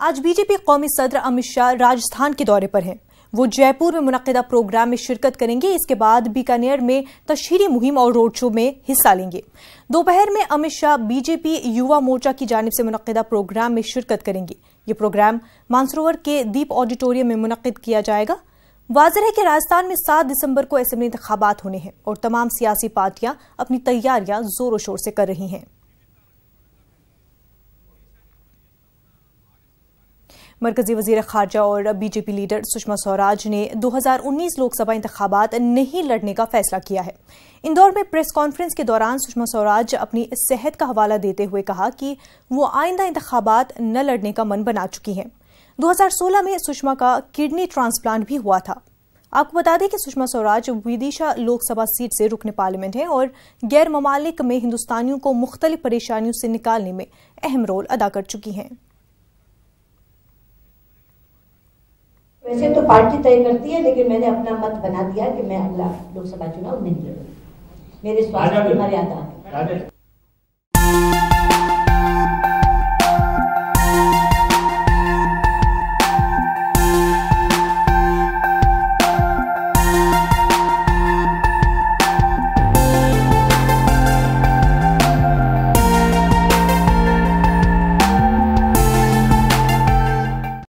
आज बीजेपी कौमी सदर अमित शाह राजस्थान के दौरे पर हैं। वो जयपुर में मुनक्किदा प्रोग्राम में शिरकत करेंगे। इसके बाद बीकानेर में तशहीरी मुहिम और रोड शो में हिस्सा लेंगे। दोपहर में अमित शाह बीजेपी युवा मोर्चा की जानिब से मुनक्किदा प्रोग्राम में शिरकत करेंगे। ये प्रोग्राम मानसरोवर के दीप ऑडिटोरियम में मुनक्किद किया जाएगा। वाज़ेह है कि राजस्थान में 7 दिसंबर को असेंबली इंतखाबात होने हैं और तमाम सियासी पार्टियां अपनी तैयारियां जोरों शोर से कर रही हैं। मरकजी वजीर खारजा और बीजेपी लीडर सुषमा स्वराज ने 2019 लोकसभा इंतखाबात नहीं लड़ने का फैसला किया है। इंदौर में प्रेस कॉन्फ्रेंस के दौरान सुषमा स्वराज अपनी सेहत का हवाला देते हुए कहा कि वो आइंदा इंतखाबात न लड़ने का मन बना चुकी हैं। 2016 में सुषमा का किडनी ट्रांसप्लांट भी हुआ था। आपको बता दें कि सुषमा स्वराज विदिशा लोकसभा सीट से रुकन पार्लियामेंट हैं और गैर ममालिक में हिंदुस्तानियों को मुख्तलिफ परेशानियों से निकालने में अहम रोल अदा कर चुकी हैं। वैसे तो पार्टी तय करती है, लेकिन मैंने अपना मत बना दिया कि मैं अगला लोकसभा चुनाव नहीं लड़ूंगी। मेरे स्वास्थ्य की मर्यादा है।